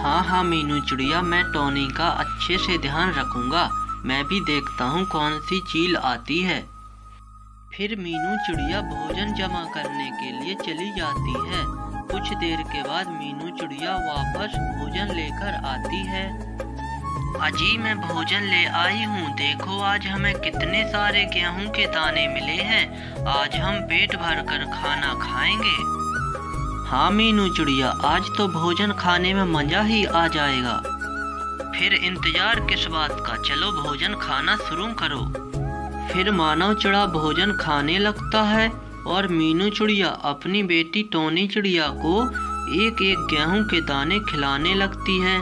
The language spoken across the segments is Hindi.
हाँ हाँ मीनू चिड़िया, मैं टॉनी का अच्छे से ध्यान रखूंगा। मैं भी देखता हूँ कौन सी चील आती है। फिर मीनू चिड़िया भोजन जमा करने के लिए चली जाती है। कुछ देर के बाद मीनू चिड़िया वापस भोजन लेकर आती है। अजी, मैं भोजन ले आई हूँ। देखो आज हमें कितने सारे गेहूं के दाने मिले हैं। आज हम पेट भर कर खाना खाएंगे। हाँ मीनू चिड़िया, आज तो भोजन खाने में मजा ही आ जाएगा। फिर इंतजार किस बात का, चलो भोजन खाना शुरू करो। फिर मानव चिड़ा भोजन खाने लगता है और मीनू चिड़िया अपनी बेटी टॉनी चिड़िया को एक एक गेहूं के दाने खिलाने लगती है।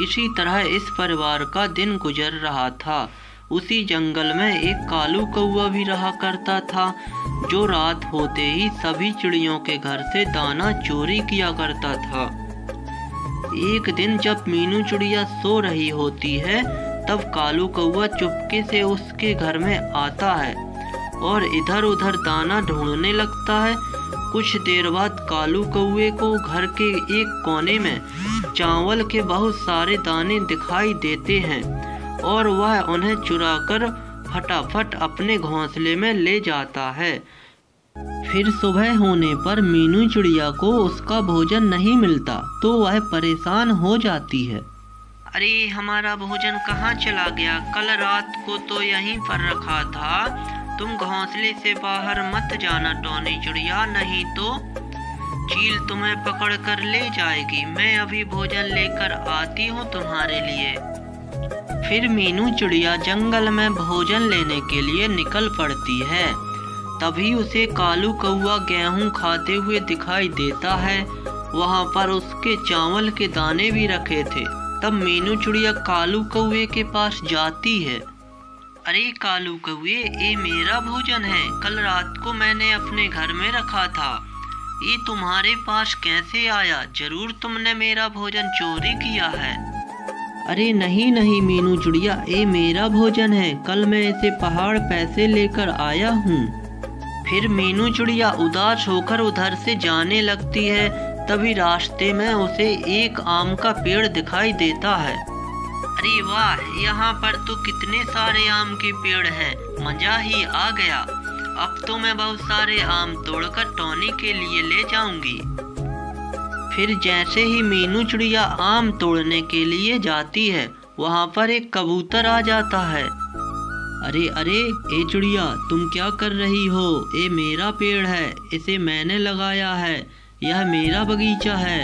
इसी तरह इस परिवार का दिन गुजर रहा था। उसी जंगल में एक कालू कौवा भी रहा करता था, जो रात होते ही सभी चिड़ियों के घर से दाना चोरी किया करता था। एक दिन जब मीनू चिड़िया सो रही होती है, तब कालू कौवा चुपके से उसके घर में आता है और इधर उधर दाना ढूंढने लगता है। कुछ देर बाद कालू कौवे को घर के एक कोने में चावल के बहुत सारे दाने दिखाई देते हैं और वह उन्हें चुराकर फटाफट अपने घोंसले में ले जाता है। फिर सुबह होने पर मीनू चिड़िया को उसका भोजन नहीं मिलता तो वह परेशान हो जाती है। अरे, हमारा भोजन कहाँ चला गया? कल रात को तो यहीं पर रखा था। तुम घोंसले से बाहर मत जाना टॉनी चिड़िया, नहीं तो चील तुम्हें पकड़ कर ले जाएगी। मैं अभी भोजन लेकर आती हूँ तुम्हारे लिए। फिर मीनू चिड़िया जंगल में भोजन लेने के लिए निकल पड़ती है। तभी उसे कालू कौवा गेहूं खाते हुए दिखाई देता है। वहां पर उसके चावल के दाने भी रखे थे। तब मीनू चिड़िया कालू कौवे के पास जाती है। अरे कालू कौवे, ये मेरा भोजन है। कल रात को मैंने अपने घर में रखा था। ये तुम्हारे पास कैसे आया? जरूर तुमने मेरा भोजन चोरी किया है। अरे नहीं नहीं मीनू चिड़िया, ये मेरा भोजन है। कल मैं इसे पहाड़ पैसे लेकर आया हूँ। फिर मीनू चिड़िया उदास होकर उधर से जाने लगती है। तभी रास्ते में उसे एक आम का पेड़ दिखाई देता है। अरे वाह, यहाँ पर तो कितने सारे आम के पेड़ हैं। मजा ही आ गया। अब तो मैं बहुत सारे आम तोड़कर टॉनी के लिए ले जाऊंगी। फिर जैसे ही मीनू चिड़िया आम तोड़ने के लिए जाती है, वहाँ पर एक कबूतर आ जाता है। अरे अरे, ए चिड़िया, तुम क्या कर रही हो? ये मेरा पेड़ है, इसे मैंने लगाया है। यह मेरा बगीचा है।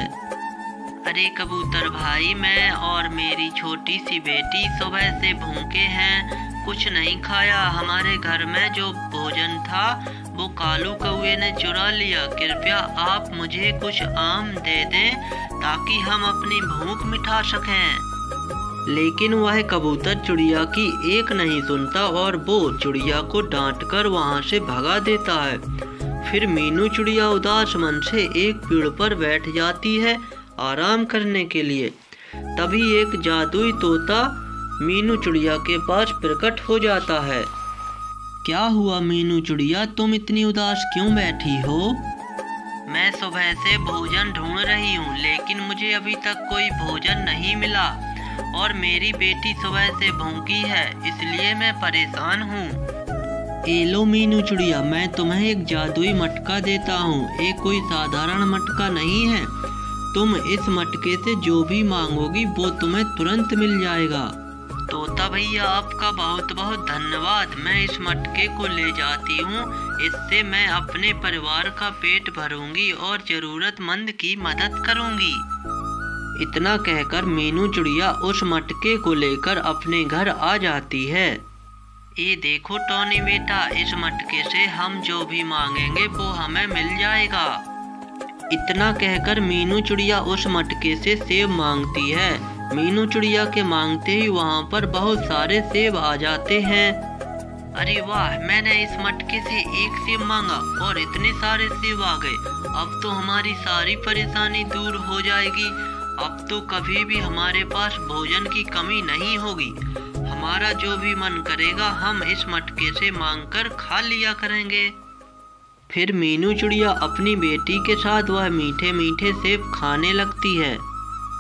अरे कबूतर भाई, मैं और मेरी छोटी सी बेटी सुबह से भूखे हैं, कुछ नहीं खाया। हमारे घर में जो भोजन था वो कालू कौवे ने चुरा लिया। कृपया आप मुझे कुछ आम दे दें ताकि हम अपनी भूख मिटा सकें। लेकिन वह कबूतर चिड़िया की एक नहीं सुनता और वो चिड़िया को डांटकर वहां से भगा देता है। फिर मीनू चिड़िया उदास मन से एक पेड़ पर बैठ जाती है आराम करने के लिए। तभी एक जादुई तोता मीनू चिड़िया के पास प्रकट हो जाता है। क्या हुआ मीनू चिड़िया, तुम इतनी उदास क्यों बैठी हो? मैं सुबह से भोजन ढूंढ रही हूँ, लेकिन मुझे अभी तक कोई भोजन नहीं मिला और मेरी बेटी सुबह से भूखी है, इसलिए मैं परेशान हूँ। ए लो मीनू चिड़िया, मैं तुम्हें एक जादुई मटका देता हूँ। ये कोई साधारण मटका नहीं है। तुम इस मटके से जो भी मांगोगी वो तुम्हें तुरंत मिल जाएगा। तोता भैया, आपका बहुत बहुत धन्यवाद। मैं इस मटके को ले जाती हूँ। इससे मैं अपने परिवार का पेट भरूंगी और जरूरतमंद की मदद करूंगी। इतना कहकर मीनू चिड़िया उस मटके को लेकर अपने घर आ जाती है। ये देखो टॉनी बेटा, इस मटके से हम जो भी मांगेंगे वो हमें मिल जाएगा। इतना कहकर मीनू चिड़िया उस मटके से सेब मांगती है। मीनू चिड़िया के मांगते ही वहाँ पर बहुत सारे सेब आ जाते हैं। अरे वाह, मैंने इस मटके से एक सेब मांगा और इतने सारे सेब आ गए। अब तो हमारी सारी परेशानी दूर हो जाएगी। अब तो कभी भी हमारे पास भोजन की कमी नहीं होगी। हमारा जो भी मन करेगा हम इस मटके से मांगकर खा लिया करेंगे। फिर मीनू चिड़िया अपनी बेटी के साथ वह मीठे मीठे सेब खाने लगती है।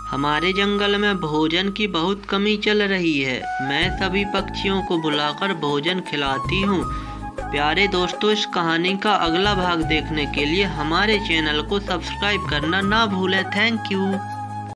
हमारे जंगल में भोजन की बहुत कमी चल रही है। मैं सभी पक्षियों को बुलाकर भोजन खिलाती हूँ। प्यारे दोस्तों, इस कहानी का अगला भाग देखने के लिए हमारे चैनल को सब्सक्राइब करना ना भूलें। Thank you.